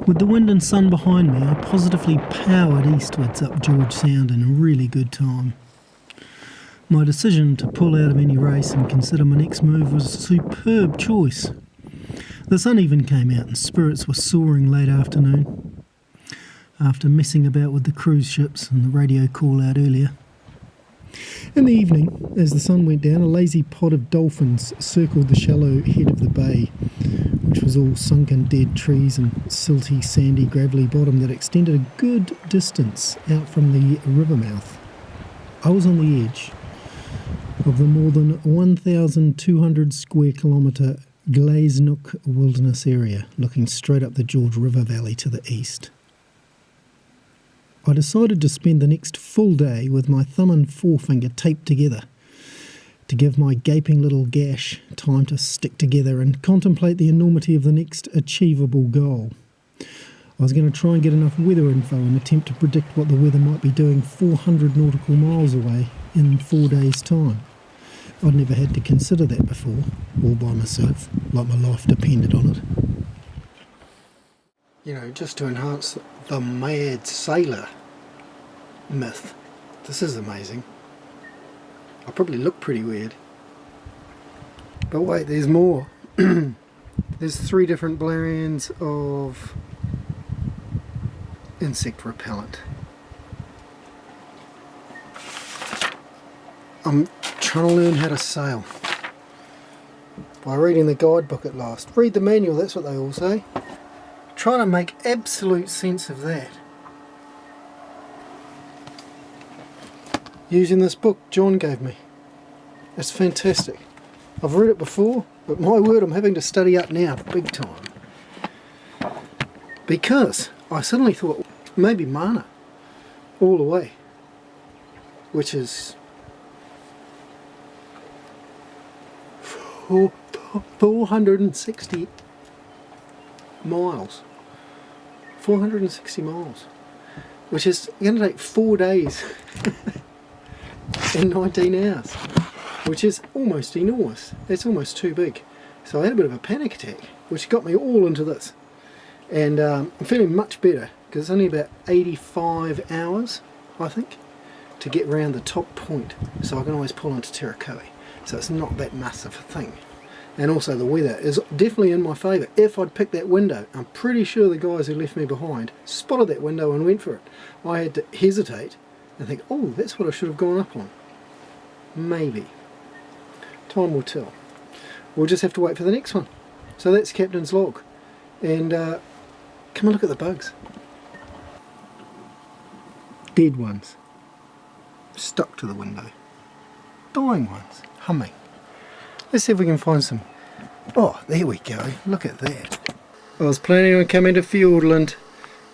With the wind and sun behind me, I positively powered eastwards up George Sound in a really good time. My decision to pull out of any race and consider my next move was a superb choice. The sun even came out and spirits were soaring late afternoon, after messing about with the cruise ships and the radio call out earlier. In the evening, as the sun went down, a lazy pod of dolphins circled the shallow head of the bay, which was all sunken dead trees and silty, sandy, gravelly bottom that extended a good distance out from the river mouth. I was on the edge of the more than 1,200 square kilometre Glazenook Wilderness area, looking straight up the George River Valley to the east. I decided to spend the next full day with my thumb and forefinger taped together to give my gaping little gash time to stick together and contemplate the enormity of the next achievable goal. I was going to try and get enough weather info and attempt to predict what the weather might be doing 400 nautical miles away in 4 days' time. I'd never had to consider that before, all by myself, like my life depended on it. You know, just to enhance the mad sailor myth. This is amazing. I probably look pretty weird. But wait, there's more. There's 3 different brands of insect repellent. I'm trying to learn how to sail by reading the guidebook at last. Read the manual, that's what they all say. Trying to make absolute sense of that. Using this book John gave me. It's fantastic. I've read it before, but my word, I'm having to study up now, big time. Because I suddenly thought, maybe mana, all the way. Which is 460 miles. 460 miles. Which is going to take 4 days. In 19 hours, which is almost enormous. It's almost too big. So I had a bit of a panic attack, which got me all into this. And I'm feeling much better, because it's only about 85 hours, I think, to get round the top point. So I can always pull into Taranto. So it's not that massive a thing. And also the weather is definitely in my favour. If I'd picked that window, I'm pretty sure the guys who left me behind spotted that window and went for it. I had to hesitate and think, oh, that's what I should have gone up on. Maybe. Time will tell. We'll just have to wait for the next one. So that's Captain's log. And come and look at the bugs. Dead ones. Stuck to the window. Dying ones. Humming. Let's see if we can find some. Oh, there we go. Look at that. I was planning on coming to Fiordland,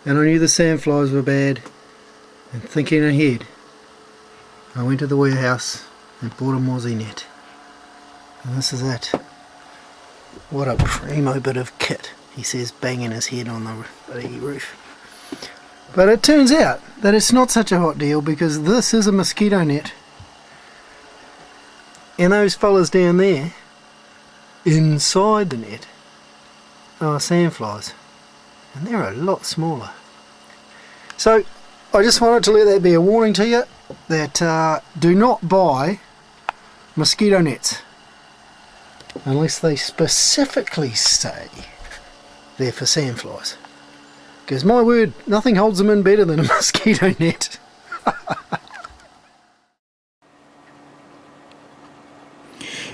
and I knew the sandflies were bad. And thinking ahead, I went to the warehouse and bought a mozzie net. And this is it. What a primo bit of kit, he says, banging his head on the roof. But it turns out that it's not such a hot deal, because this is a mosquito net. And those fellas down there, inside the net, are sandflies. And they're a lot smaller. So, I just wanted to let that be a warning to you that do not buy mosquito nets unless they specifically say they're for sandflies. Because my word, nothing holds them in better than a mosquito net.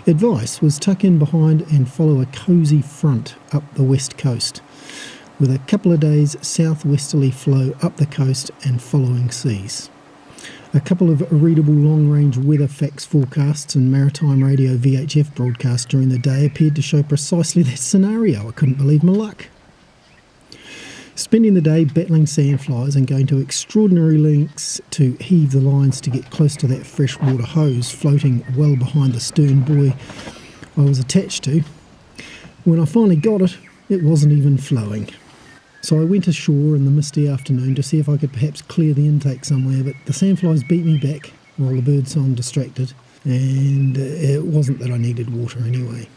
Advice was tuck in behind and follow a cosy front up the west coast, with a couple of days southwesterly flow up the coast and following seas. A couple of readable long-range weather facts forecasts and maritime radio VHF broadcasts during the day appeared to show precisely that scenario. I couldn't believe my luck. Spending the day battling sandflies and going to extraordinary lengths to heave the lines to get close to that freshwater hose floating well behind the stern buoy I was attached to. When I finally got it, it wasn't even flowing. So I went ashore in the misty afternoon to see if I could perhaps clear the intake somewhere, but the sandflies beat me back while the birdsong distracted, and it wasn't that I needed water anyway.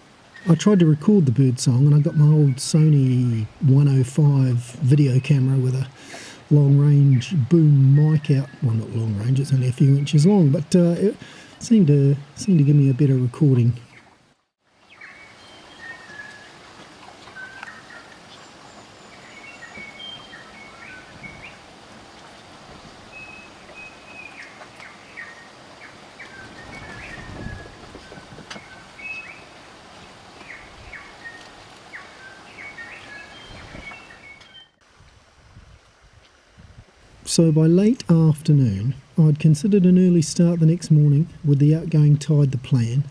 I tried to record the bird song, and I got my old Sony 105 video camera with a long-range boom mic out. Well, not long range, it's only a few inches long, but it seemed to give me a better recording. So by late afternoon, I'd considered an early start the next morning with the outgoing tide the plan,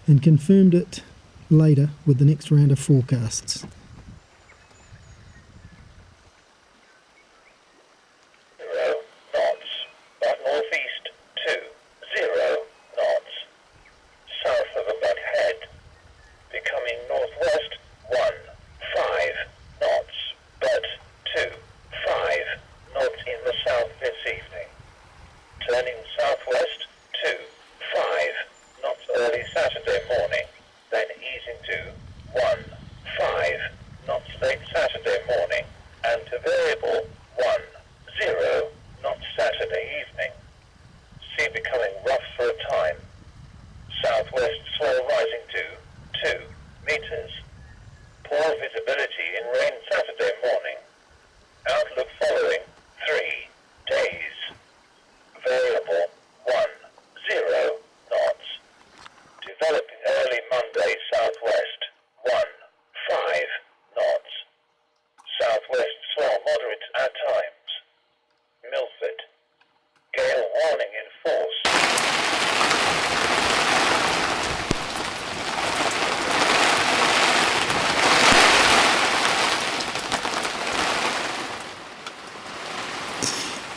and confirmed it later with the next round of forecasts.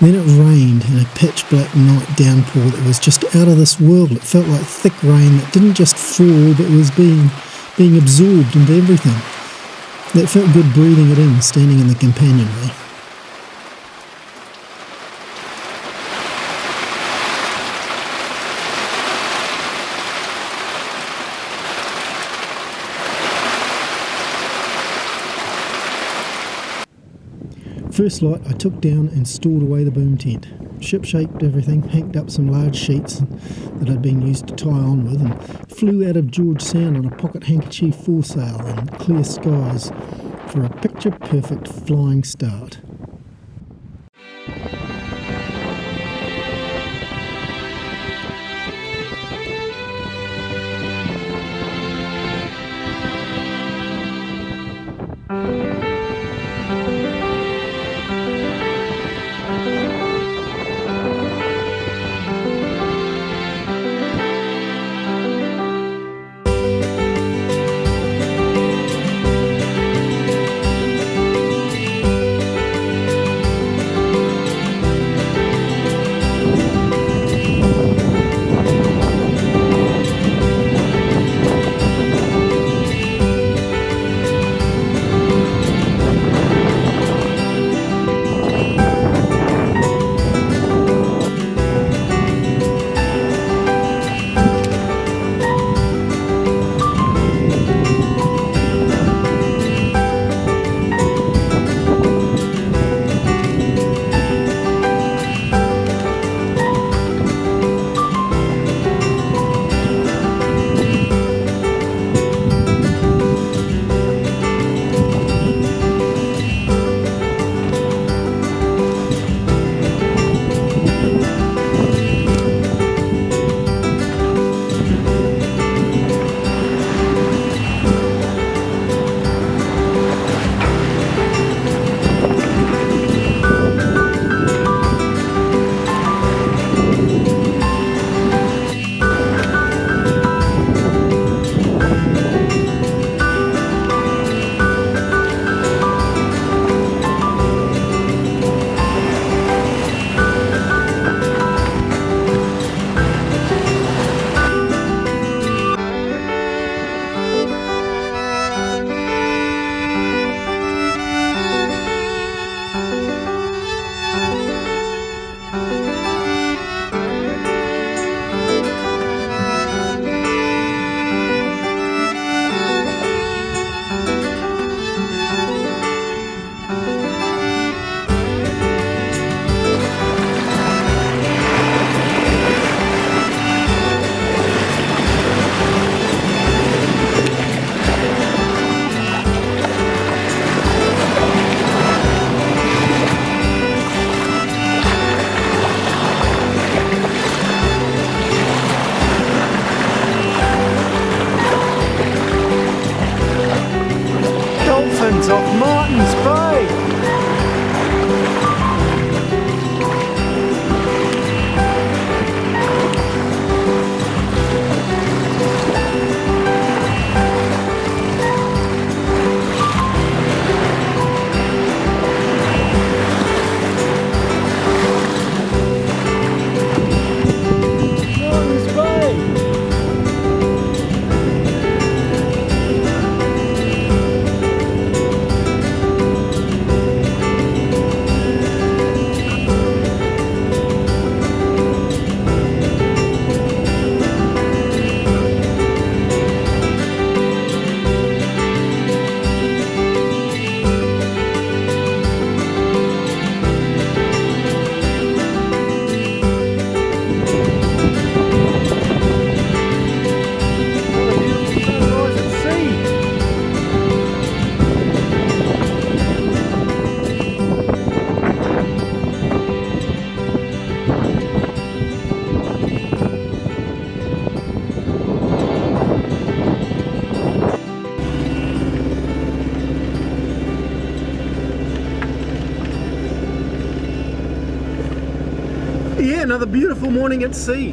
Then it rained in a pitch black night downpour that was just out of this world. It felt like thick rain that didn't just fall, but was being absorbed into everything. It felt good breathing it in, standing in the companionway. First light I took down and stored away the boom tent. Ship-shaped everything, hanked up some large sheets that had been used to tie on with, and flew out of George Sound on a pocket handkerchief foresail in clear skies for a picture-perfect flying start. Yeah, another beautiful morning at sea.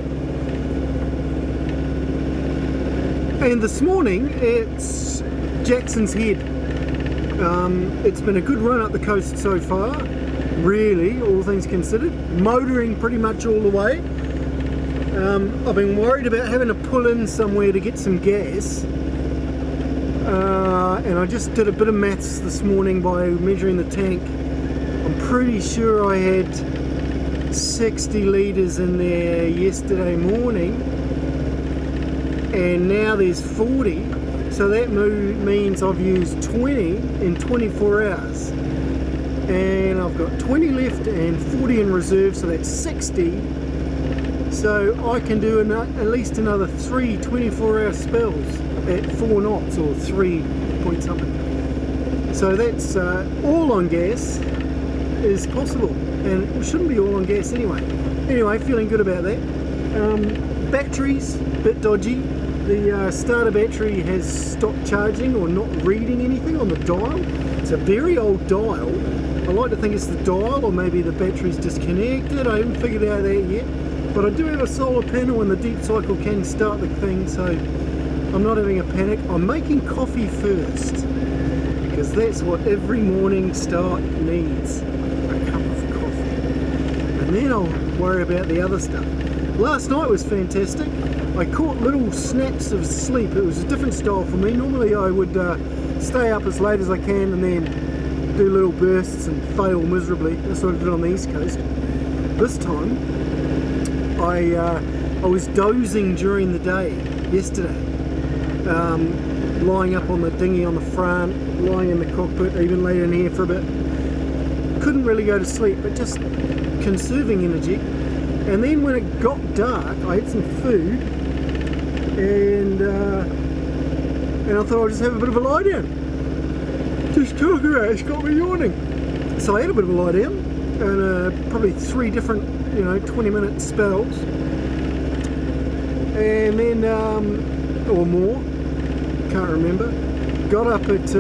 And this morning it's Jackson's Head. It's been a good run up the coast so far, really, all things considered. Motoring pretty much all the way. I've been worried about having to pull in somewhere to get some gas. And I just did a bit of maths this morning by measuring the tank. I'm pretty sure I had 60 litres in there yesterday morning, and now there's 40, so that means I've used 20 in 24 hours, and I've got 20 left and 40 in reserve, so that's 60. So I can do at least another 3 24-hour spells at 4 knots or 3 point something. So that's all on gas is possible, and it shouldn't be all on gas anyway. Anyway, feeling good about that. Batteries, a bit dodgy. The starter battery has stopped charging or not reading anything on the dial. It's a very old dial. I like to think it's the dial, or maybe the battery's disconnected. I haven't figured out that yet. But I do have a solar panel and the deep cycle can start the thing, so I'm not having a panic. I'm making coffee first, because that's what every morning start needs, a cup of coffee. And then I'll worry about the other stuff. Last night was fantastic. I caught little snaps of sleep. It was a different style for me. Normally I would stay up as late as I can and then do little bursts and fail miserably. That's what I did on the East Coast. This time I was dozing during the day yesterday, lying up on the dinghy on the front, lying in the cockpit, even laid in here for a bit. Couldn't really go to sleep, but just conserving energy. And then when it got dark, I had some food, and I thought I'd just have a bit of a lie down. Just talk about it, it's got me yawning. So I had a bit of a lie down, and probably 3 different 20-minute spells, and then or more, can't remember. Got up at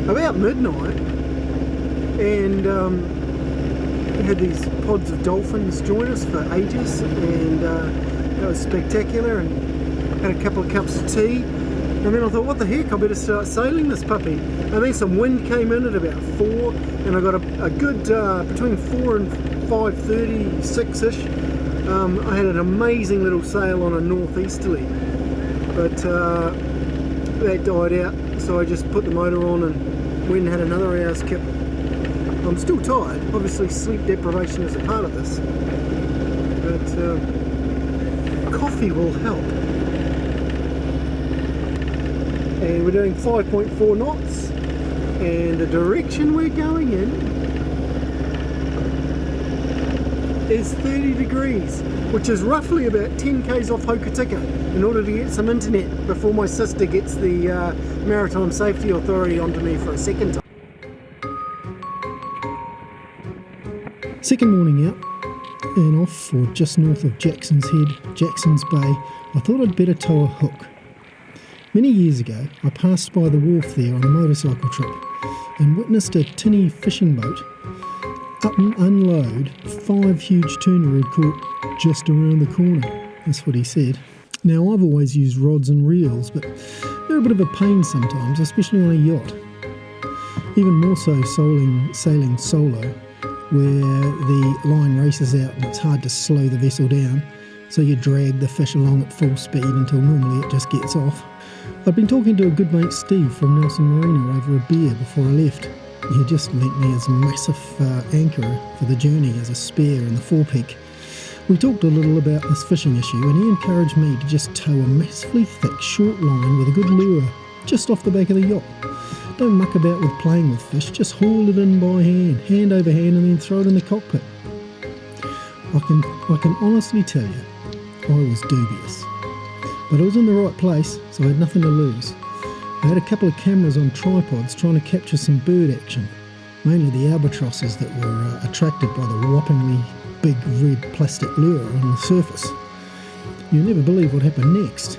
about midnight, and had these pods of dolphins join us for ages, and that was spectacular, and had a couple of cups of tea. And then I thought, what the heck, I better start sailing this puppy. And then some wind came in at about 4, and I got a good, between 4 and 5:30, 6-ish. I had an amazing little sail on a northeasterly, but that died out, so I just put the motor on and went and had another hour's kip. I'm still tired, obviously sleep deprivation is a part of this, but coffee will help. And we're doing 5.4 knots, and the direction we're going in is 30 degrees, which is roughly about 10 k's off Hokitika, in order to get some internet before my sister gets the Maritime Safety Authority onto me for a second time. Second morning out, and off for just north of Jackson's Head, Jackson's Bay. I thought I'd better tow a hook. Many years ago, I passed by the wharf there on a motorcycle trip and witnessed a tinny fishing boat up and unload 5 huge tuna he'd caught just around the corner. That's what he said. Now, I've always used rods and reels, but they're a bit of a pain sometimes, especially on a yacht. Even more so sailing solo, where the line races out and it's hard to slow the vessel down, so you drag the fish along at full speed until normally it just gets off. I'd been talking to a good mate Steve from Nelson Marina over a beer before I left. He just lent me his massive anchor for the journey as a spare in the forepeak. We talked a little about this fishing issue, and he encouraged me to just tow a massively thick short line with a good lure just off the back of the yacht. Don't muck about with playing with fish, just haul it in by hand over hand, and then throw it in the cockpit. I can honestly tell you, I was dubious. But I was in the right place, so I had nothing to lose. I had a couple of cameras on tripods trying to capture some bird action, mainly the albatrosses that were attracted by the whoppingly big red plastic lure on the surface. You'll never believe what happened next.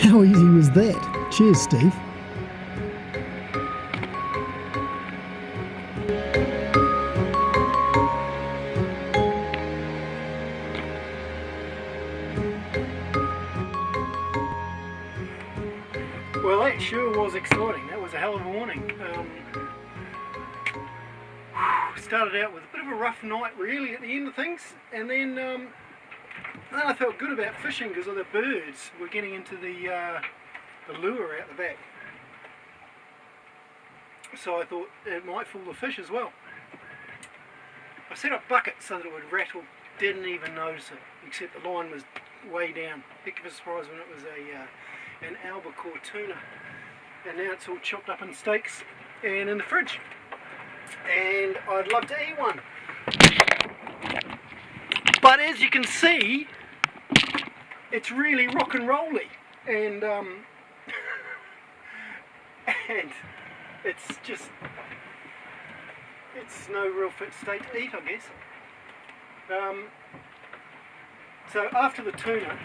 How easy was that? Cheers, Steve. Well, that sure was exciting. That was a hell of a morning. Started out with a bit of a rough night really at the end of things, and then I felt good about fishing because the birds were getting into the lure out the back. So I thought it might fool the fish as well. I set up buckets so that it would rattle. Didn't even notice it, except the line was way down. Heck of a surprise when it was an albacore tuna, and now it's all chopped up in steaks and in the fridge, and I'd love to eat one. But as you can see, it's really rock and rolly, and and it's no real fit state to eat, I guess. So after the tuna,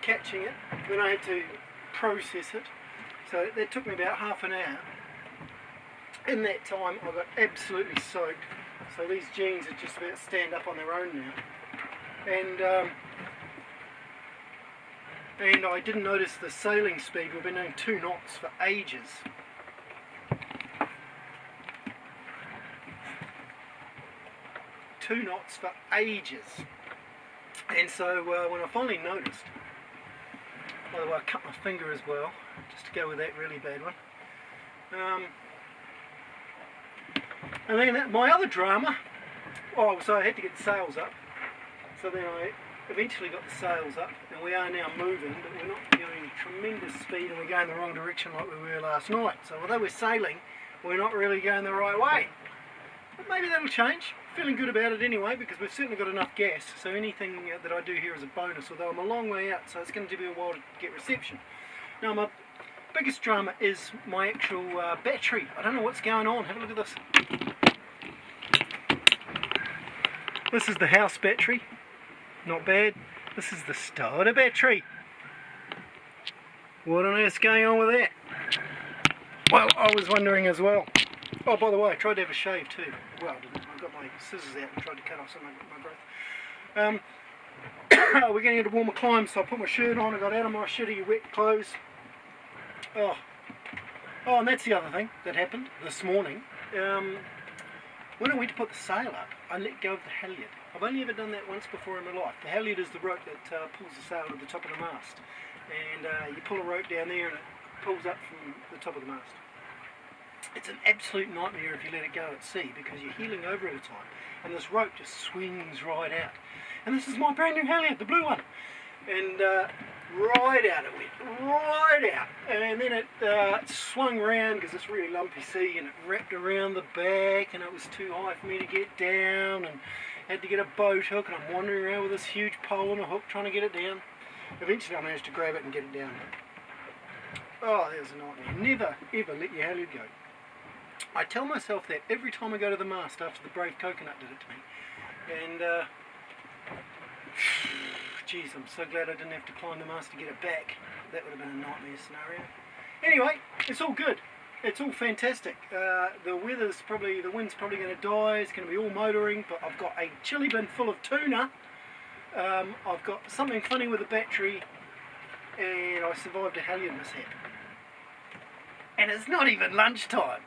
catching it, then I had to process it. So that took me about half an hour. In that time, I got absolutely soaked. So these jeans are just about to stand up on their own now. And I didn't notice the sailing speed. We've been doing 2 knots for ages. Two knots for ages. And so when I finally noticed, by the way, I cut my finger as well, just to go with that really bad one. And then my other drama, so I had to get the sails up. So then I eventually got the sails up, and we are now moving, but we're not going tremendous speed, and we're going the wrong direction like we were last night. So although we're sailing, we're not really going the right way. But maybe that'll change. Feeling good about it anyway, because we've certainly got enough gas, so anything that I do here is a bonus, although I'm a long way out, so it's going to be a while to get reception. Now my biggest drama is my actual battery. I don't know what's going on. Have a look at this. This is the house battery. Not bad. This is the starter battery. What on earth's going on with that? Well, I was wondering as well. Oh, by the way, I tried to have a shave too. Well, I didn't. I got my scissors out and tried to cut off some of my growth. We're getting into warmer climes, so I put my shirt on. I got out of my shitty wet clothes. Oh, and that's the other thing that happened this morning. When I went to put the sail up, I let go of the halyard. I've only ever done that once before in my life. The halyard is the rope that pulls the sail to the top of the mast. And you pull a rope down there and it pulls up from the top of the mast. It's an absolute nightmare if you let it go at sea, because you're heeling over all the time. And this rope just swings right out. And this is my brand new halyard, the blue one. And right out it went, right out. And then it swung around because it's really lumpy sea, and it wrapped around the back, and it was too high for me to get down, and had to get a boat hook, and I'm wandering around with this huge pole and a hook trying to get it down. Eventually I managed to grab it and get it down. Oh, there's a nightmare. Never ever let your halyard go. I tell myself that every time I go to the mast after the brave coconut did it to me. And geez, I'm so glad I didn't have to climb the mast to get it back. That would have been a nightmare scenario. Anyway, it's all good. It's all fantastic. The wind's probably going to die. It's going to be all motoring, but I've got a chili bin full of tuna. I've got something funny with the battery, and I survived a halyard mishap. And it's not even lunchtime.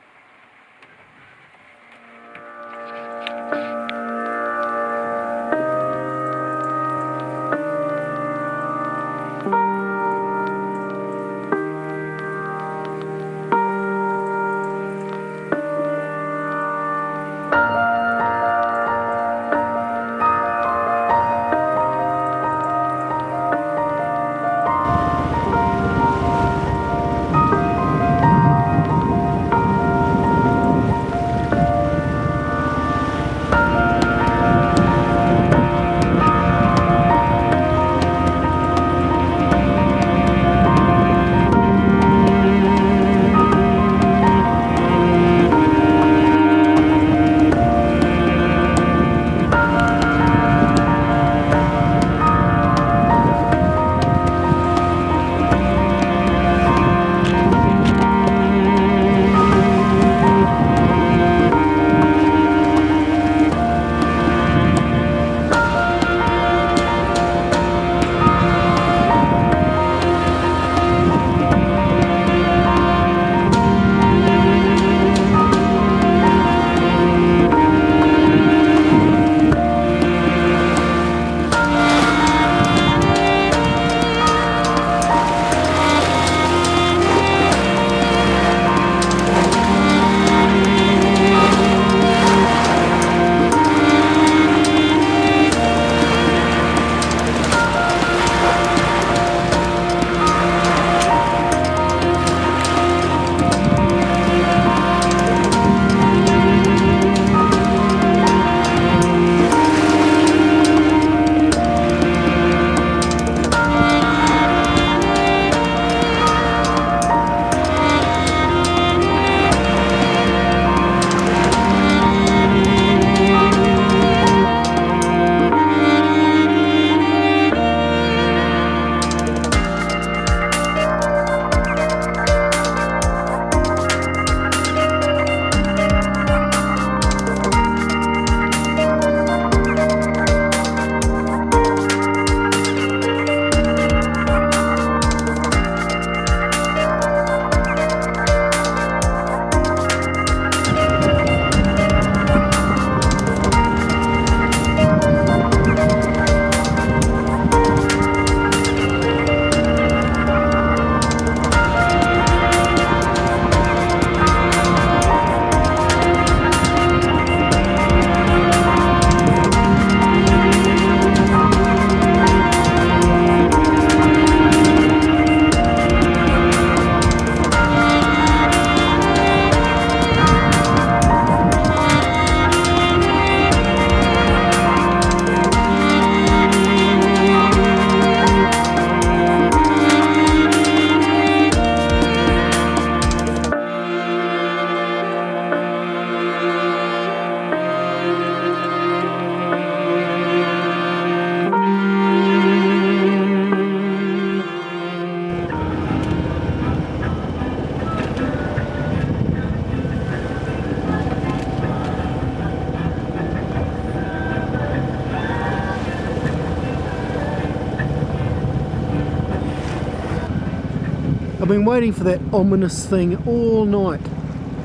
been waiting for that ominous thing all night,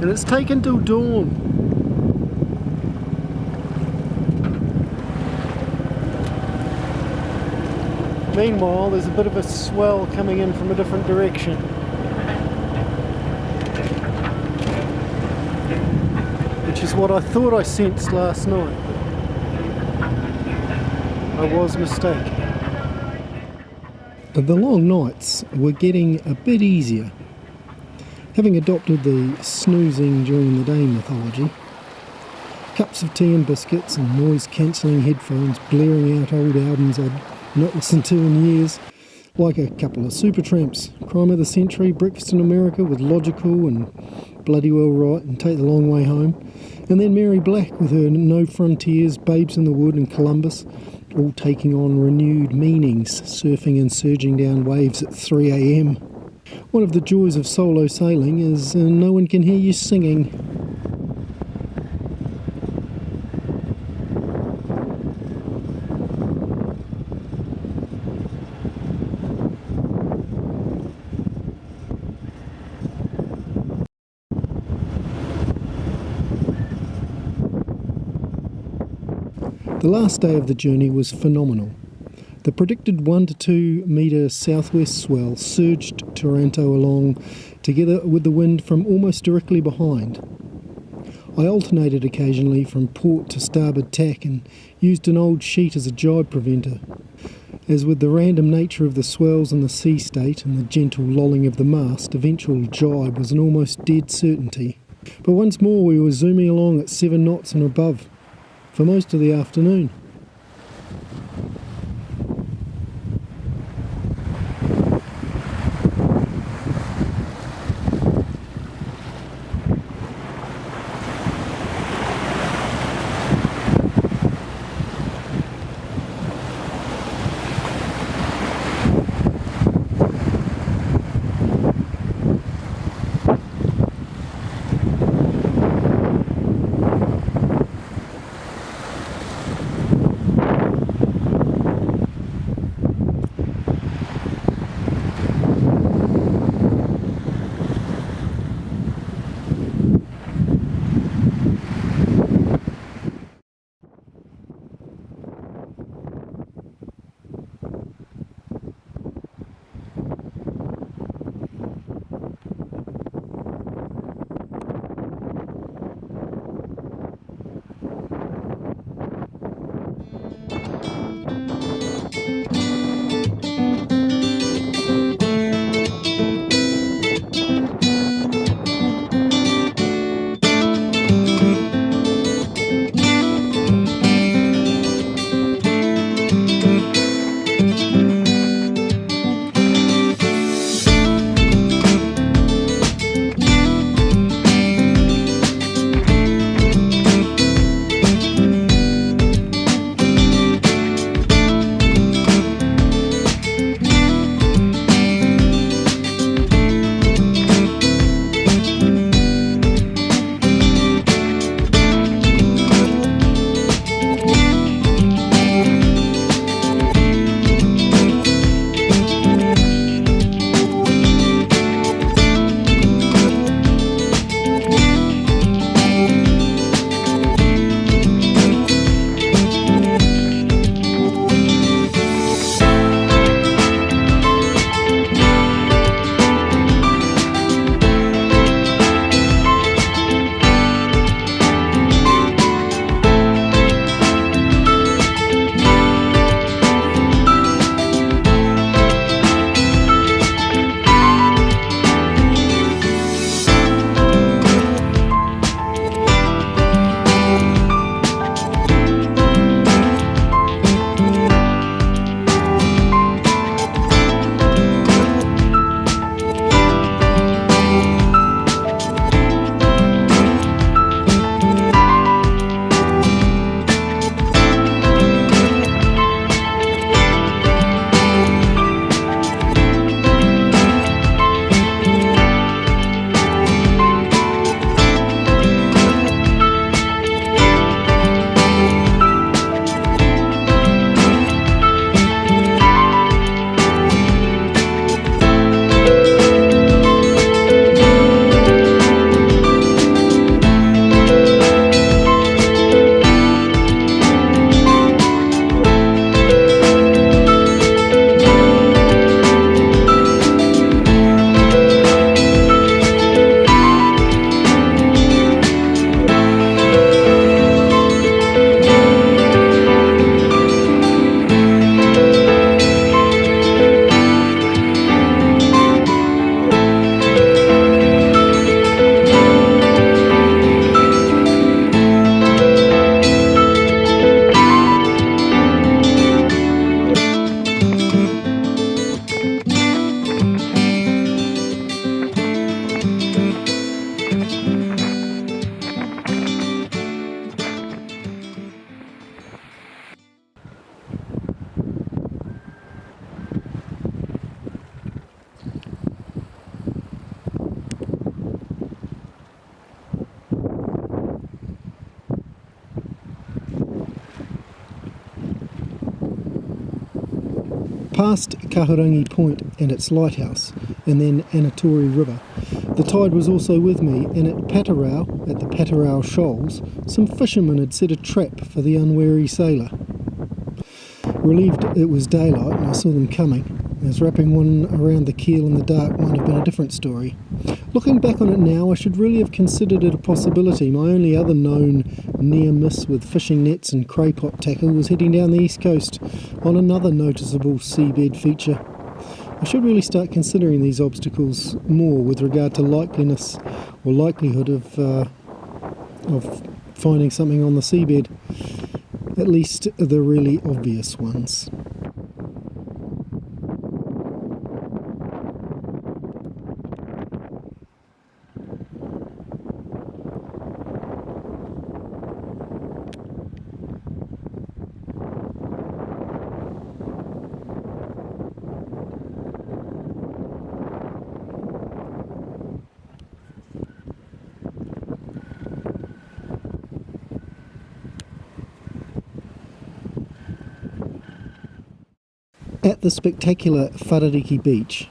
and it's taken till dawn. Meanwhile, there's a bit of a swell coming in from a different direction. Which is what I thought I sensed last night. I was mistaken. The long nights were getting a bit easier. Having adopted the snoozing during the day mythology, cups of tea and biscuits and noise-cancelling headphones blaring out old albums I'd not listened to in years, like a couple of Supertramps, Crime of the Century, Breakfast in America with Logical and Bloody Well Right and Take the Long Way Home, and then Mary Black with her No Frontiers, Babes in the Wood and Columbus, all taking on renewed meanings, surfing and surging down waves at 3 a.m. One of the joys of solo sailing is no one can hear you singing. The last day of the journey was phenomenal. The predicted 1 to 2 metre southwest swell surged Taranto along together with the wind from almost directly behind. I alternated occasionally from port to starboard tack and used an old sheet as a jibe preventer. As with the random nature of the swells and the sea state and the gentle lolling of the mast, eventual jibe was an almost dead certainty. But once more we were zooming along at 7 knots and above for most of the afternoon. past Kahurangi Point and its lighthouse, and then Anatori River. The tide was also with me, and at Patarau, at the Patarau Shoals, some fishermen had set a trap for the unwary sailor. Relieved it was daylight and I saw them coming, as wrapping one around the keel in the dark might have been a different story. Looking back on it now, I should really have considered it a possibility. My only other known near miss with fishing nets and craypot tackle was heading down the east coast on another noticeable seabed feature. I should really start considering these obstacles more with regard to likeliness or likelihood of finding something on the seabed, at least the really obvious ones. At the spectacular Wharariki Beach,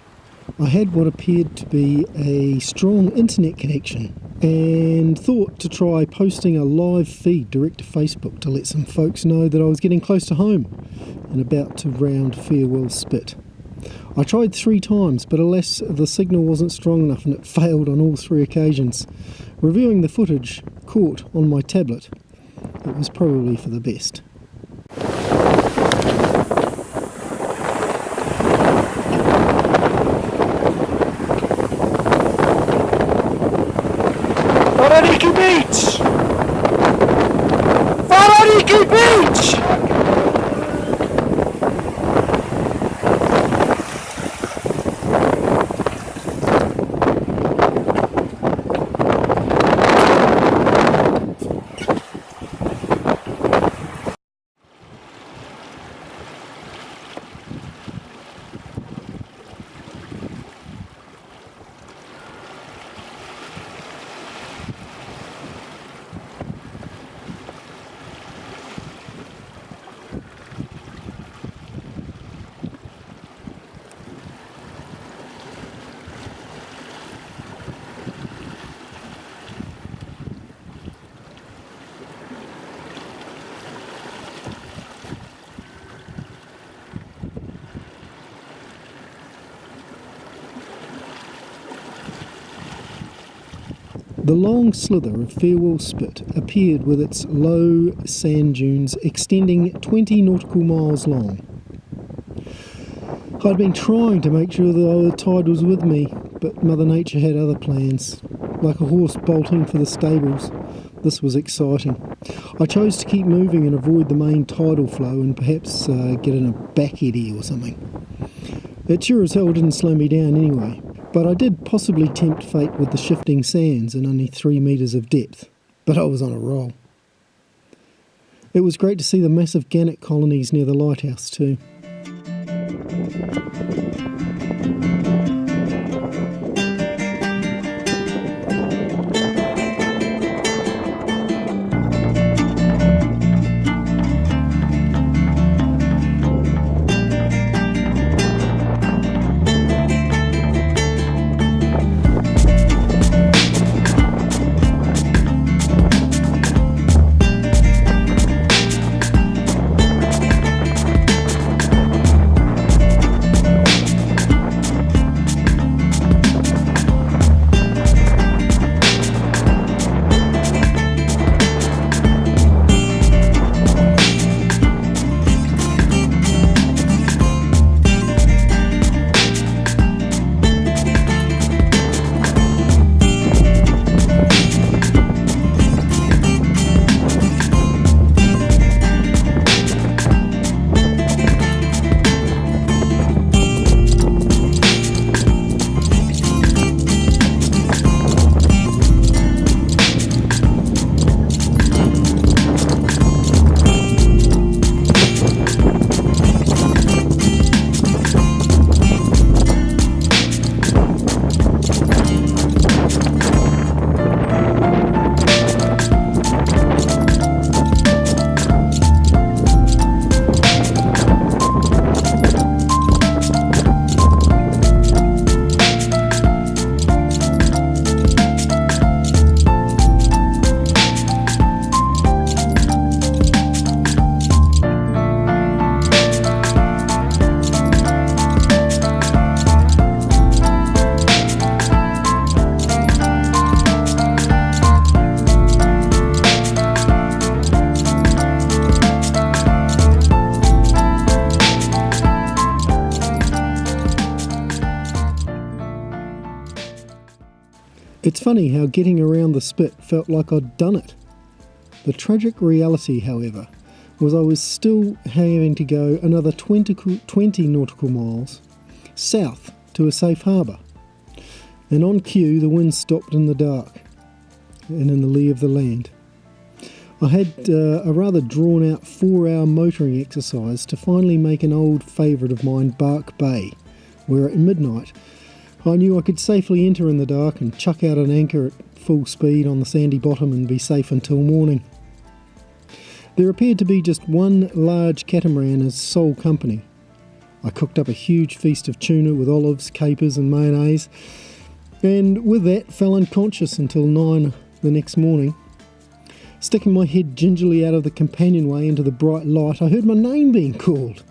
I had what appeared to be a strong internet connection and thought to try posting a live feed direct to Facebook to let some folks know that I was getting close to home and about to round Farewell Spit. I tried 3 times, but alas, the signal wasn't strong enough and it failed on all 3 occasions. Reviewing the footage caught on my tablet, it was probably for the best. Wharariki Beach! Wharariki Beach! The long slither of Farewell Spit appeared with its low sand dunes extending 20 nautical miles long. I'd been trying to make sure that the tide was with me, but Mother Nature had other plans. Like a horse bolting for the stables, this was exciting. I chose to keep moving and avoid the main tidal flow and perhaps get in a back eddy or something. It sure as hell didn't slow me down anyway. But I did possibly tempt fate with the shifting sands and only 3 metres of depth, but I was on a roll. It was great to see the massive gannet colonies near the lighthouse too. It's funny how getting around the spit felt like I'd done it. The tragic reality, however, was I was still having to go another 20 nautical miles south to a safe harbour. And on cue, the wind stopped in the dark and in the lee of the land. I had a rather drawn-out 4-hour motoring exercise to finally make an old favourite of mine, Bark Bay, where at midnight I knew I could safely enter in the dark and chuck out an anchor at full speed on the sandy bottom and be safe until morning. There appeared to be just one large catamaran as sole company. I cooked up a huge feast of tuna with olives, capers and mayonnaise, and with that fell unconscious until 9 the next morning. Sticking my head gingerly out of the companionway into the bright light, I heard my name being called.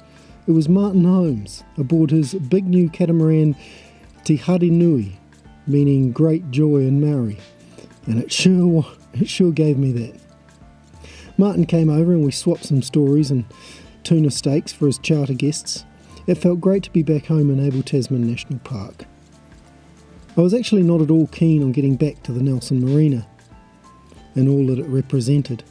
It was Martin Holmes, aboard his big new catamaran Te Hare Nui, meaning great joy in Maori, and it sure gave me that. Martin came over and we swapped some stories and tuna steaks for his charter guests. It felt great to be back home in Abel Tasman National Park. I was actually not at all keen on getting back to the Nelson Marina and all that it represented,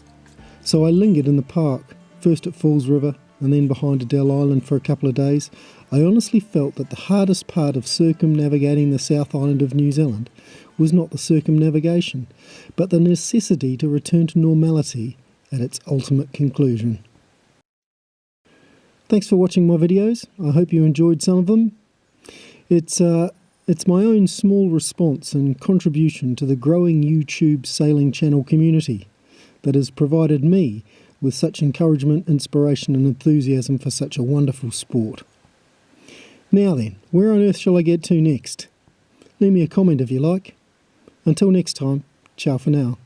so I lingered in the park, first at Falls River and then behind Adele Island for a couple of days. I honestly felt that the hardest part of circumnavigating the South Island of New Zealand was not the circumnavigation, but the necessity to return to normality at its ultimate conclusion. Thanks for watching my videos. I hope you enjoyed some of them. It's my own small response and contribution to the growing YouTube sailing channel community that has provided me with such encouragement, inspiration and enthusiasm for such a wonderful sport. Now then, where on earth shall I get to next? Leave me a comment if you like. Until next time, ciao for now.